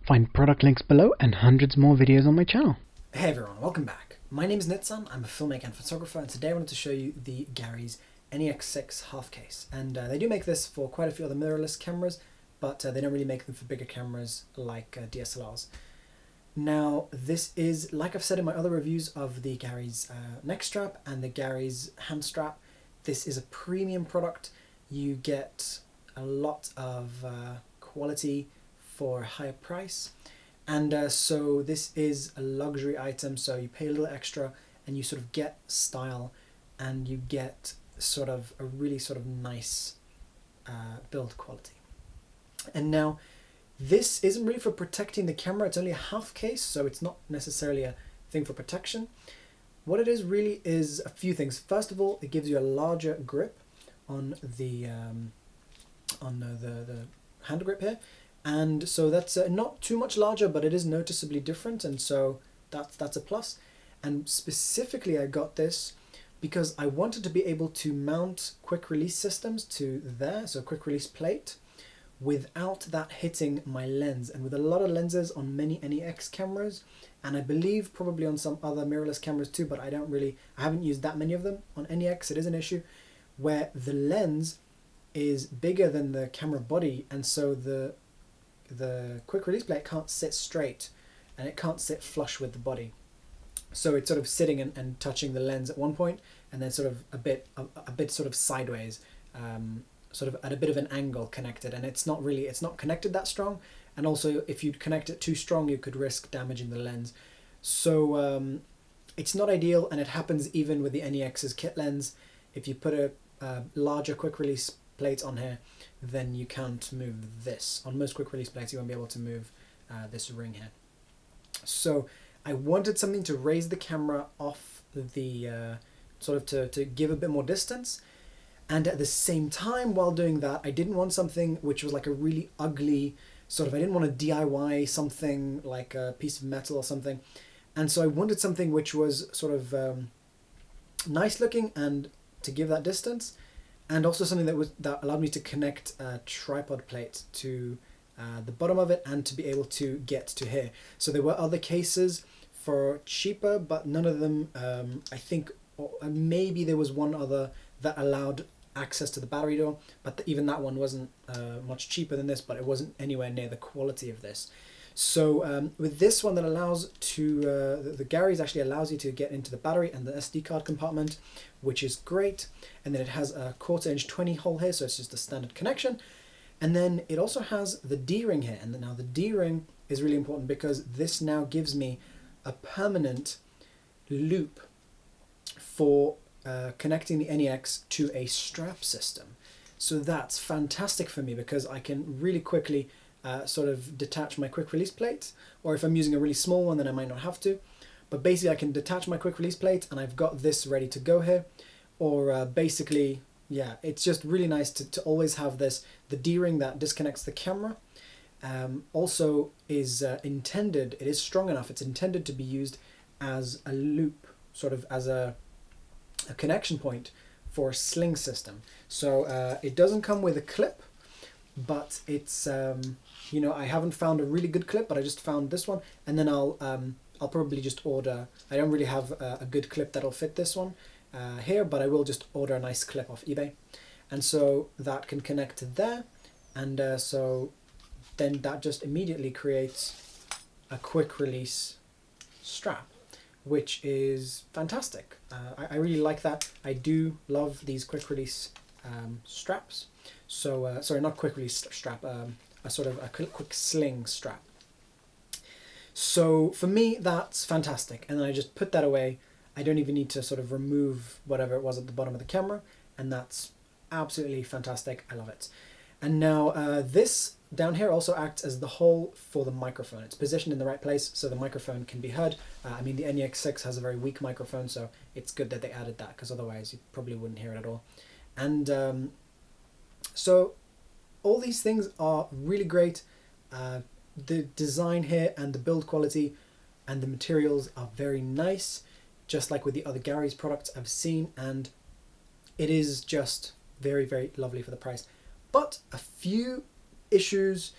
Find product links below and hundreds more videos on my channel. Hey everyone, welcome back. My name is Nitsan, I'm a filmmaker and photographer, and today I wanted to show you the Gariz NEX-6 half case. And they do make this for quite a few other mirrorless cameras, but they don't really make them for bigger cameras like DSLRs. Now, this is, like I've said in my other reviews of the Gariz neck strap and the Gariz hand strap, this is a premium product. You get a lot of quality for a higher price. And so this is a luxury item, so you pay a little extra and you sort of get style and you get sort of a really sort of nice build quality. And now this isn't really for protecting the camera, it's only a half case, so it's not necessarily a thing for protection. What it is really is a few things. First of all, it gives you a larger grip on the hand grip here. And so that's not too much larger, but it is noticeably different, and so that's a plus. And specifically I got this because I wanted to be able to mount quick release systems to there, so quick release plate, without that hitting my lens. And with a lot of lenses on many NEX cameras, and I believe probably on some other mirrorless cameras too, but I haven't used that many of them. On NEX it is an issue where the lens is bigger than the camera body, and so the quick release plate can't sit straight and it can't sit flush with the body. So it's sort of sitting and touching the lens at one point, and then sort of a bit sort of sideways, sort of at a bit of an angle connected, and it's not connected that strong. And also if you connect it too strong, you could risk damaging the lens. So it's not ideal, and it happens even with the NEX's kit lens. If you put a larger quick release plate on here, then you can't move this. On most quick release plates you won't be able to move this ring here. So I wanted something to raise the camera off the sort of to give a bit more distance, and at the same time while doing that I didn't want something which was like a really ugly sort of, I didn't want to DIY something like a piece of metal or something, and so I wanted something which was sort of nice looking and to give that distance, and also something that allowed me to connect a tripod plate to the bottom of it and to be able to get to here. So there were other cases for cheaper, but none of them, I think, or maybe there was one other that allowed access to the battery door, but even that one wasn't much cheaper than this, but it wasn't anywhere near the quality of this. So with this one that allows to, the Gariz actually allows you to get into the battery and the SD card compartment, which is great. And then it has a 1/4 inch 20 hole here, so it's just a standard connection. And then it also has the D-ring here. And now the D-ring is really important because this now gives me a permanent loop for connecting the NEX to a strap system. So that's fantastic for me because I can really quickly sort of detach my quick release plate, or if I'm using a really small one then I might not have to, but basically I can detach my quick release plate and I've got this ready to go here. Or basically, yeah, it's just really nice to always have this. The D-ring that disconnects the camera also is intended, it is strong enough, it's intended to be used as a loop, sort of as a connection point for a sling system. So it doesn't come with a clip, but it's you know, I haven't found a really good clip, but I just found this one, and then I'll probably just order. I don't really have a good clip that'll fit this one here, but I will just order a nice clip off eBay, and so that can connect to there, and so then that just immediately creates a quick release strap, which is fantastic. I really like that. I do love these quick release straps. So sorry, not quick release strap, a sort of a quick sling strap. So for me that's fantastic, and then I just put that away. I don't even need to sort of remove whatever it was at the bottom of the camera, and that's absolutely fantastic. I love it. And now this down here also acts as the hole for the microphone. It's positioned in the right place so the microphone can be heard. I mean, the NEX-6 has a very weak microphone, so it's good that they added that, because otherwise you probably wouldn't hear it at all. And so all these things are really great. The design here and the build quality and the materials are very nice, just like with the other Gariz products I've seen, and it is just very, very lovely for the price. But a few issues.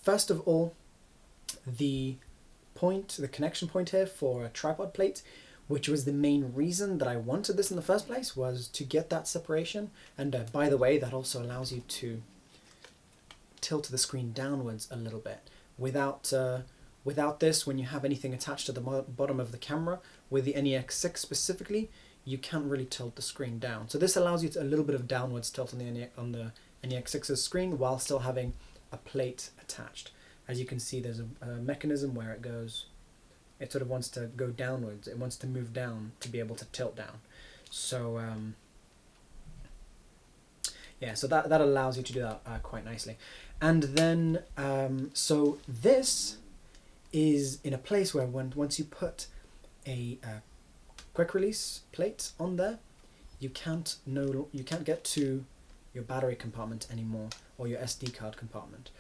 First of all, the connection point here for a tripod plate, which was the main reason that I wanted this in the first place, was to get that separation. And by the way, that also allows you to tilt the screen downwards a little bit. Without this, when you have anything attached to the bottom of the camera, with the NEX-6 specifically, you can't really tilt the screen down. So this allows you a little bit of downwards tilt on the NEX-6's screen while still having a plate attached. As you can see, there's a mechanism where it goes, it sort of wants to go downwards, it wants to move down to be able to tilt down. So yeah, so that allows you to do that quite nicely. And then, so this is in a place where once you put a quick release plate on there, you can't get to your battery compartment anymore, or your SD card compartment.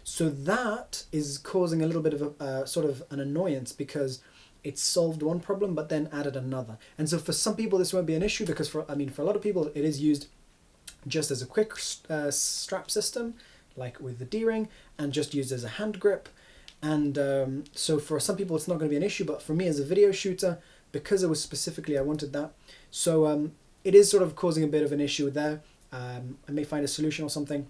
So that is causing a little bit of a sort of an annoyance, because it solved one problem but then added another. And so for some people this won't be an issue, because for a lot of people it is used just as a quick strap system, like with the D-ring, and just used as a hand grip. And so for some people it's not going to be an issue, but for me as a video shooter, because it was specifically I wanted that, so it is sort of causing a bit of an issue there. I may find a solution or something.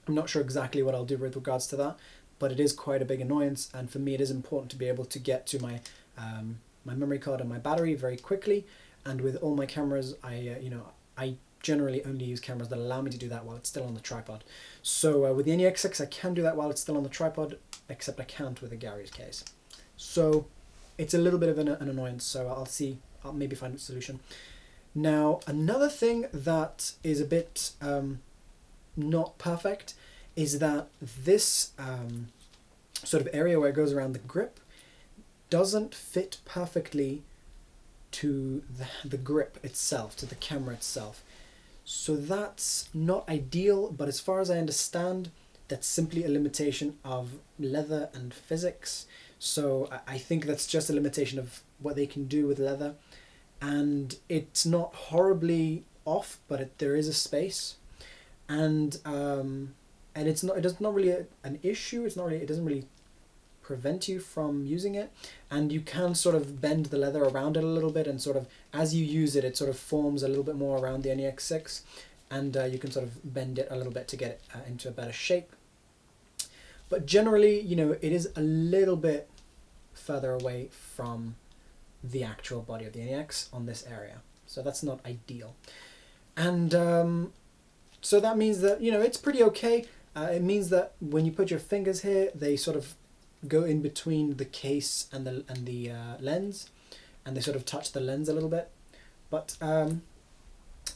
I'm not sure exactly what I'll do with regards to that, but it is quite a big annoyance, and for me it is important to be able to get to my my memory card and my battery very quickly. And with all my cameras, I generally only use cameras that allow me to do that while it's still on the tripod. So with the NEX-6 I can do that while it's still on the tripod, except I can't with the Gariz case. So it's a little bit of an annoyance, so I'll maybe find a solution. Now, another thing that is a bit not perfect is that this sort of area where it goes around the grip doesn't fit perfectly to the grip itself, to the camera itself. So that's not ideal, but as far as I understand, that's simply a limitation of leather and physics. So I think that's just a limitation of what they can do with leather. And it's not horribly off, but there is a space. And it's not really an issue. It doesn't really prevent you from using it, and you can sort of bend the leather around it a little bit, and sort of as you use it, it sort of forms a little bit more around the NEX-6, and you can sort of bend it a little bit to get it into a better shape. But generally, it is a little bit further away from the actual body of the NEX on this area, so that's not ideal. And so that means that it's pretty okay. It means that when you put your fingers here, they sort of go in between the case and the lens, and they sort of touch the lens a little bit. But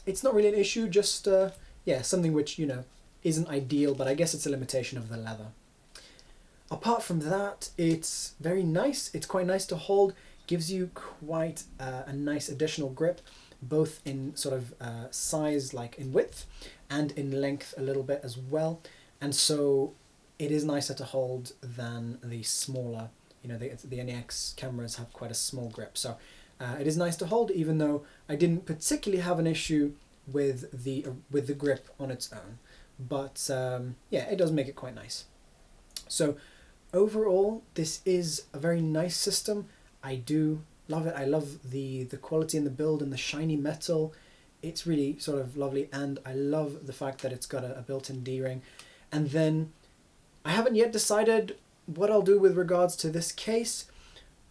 it's not really an issue. Just yeah, something which isn't ideal, but I guess it's a limitation of the leather. Apart from that, it's very nice. It's quite nice to hold. Gives you quite a nice additional grip, both in sort of size, like in width, and in length a little bit as well. And so it is nicer to hold than the smaller, the NEX cameras have quite a small grip. So it is nice to hold, even though I didn't particularly have an issue with the grip on its own. But yeah, it does make it quite nice. So overall, this is a very nice system. I do love it. I love the quality in the build and the shiny metal. It's really sort of lovely, and I love the fact that it's got a built-in D-ring. And then I haven't yet decided what I'll do with regards to this case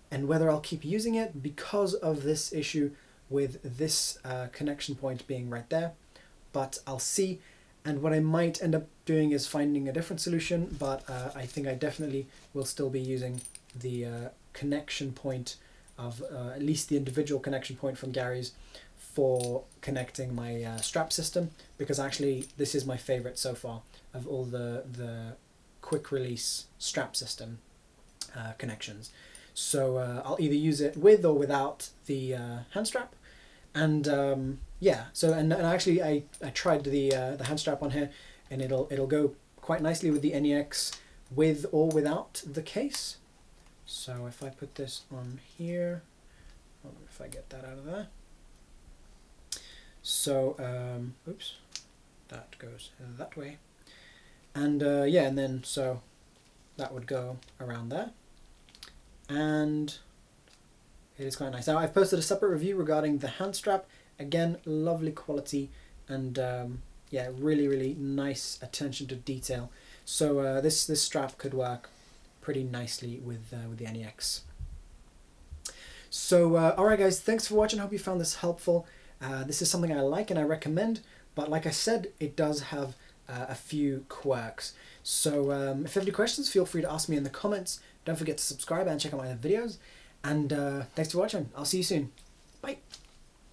and whether I'll keep using it because of this issue with this connection point being right there, but I'll see. And what I might end up doing is finding a different solution, but I think I definitely will still be using the connection point of at least the individual connection point from Gariz for connecting my strap system, because actually this is my favorite so far of all the quick release strap system connections. So I'll either use it with or without the hand strap. And yeah, so and actually I tried the hand strap on here, and it'll go quite nicely with the NEX with or without the case. So if I put this on here, I wonder if I get that out of there. So oops, that goes that way. And yeah, and then so that would go around there. and it is quite nice. Now I've posted a separate review regarding the hand strap. Again, lovely quality, and yeah, really nice attention to detail. So this strap could work pretty nicely with the NEX. So alright guys, thanks for watching. I hope you found this helpful. This is something I like and I recommend, but like I said, it does have a few quirks. So if you have any questions, feel free to ask me in the comments. Don't forget to subscribe and check out my other videos. And thanks for watching. I'll see you soon. Bye.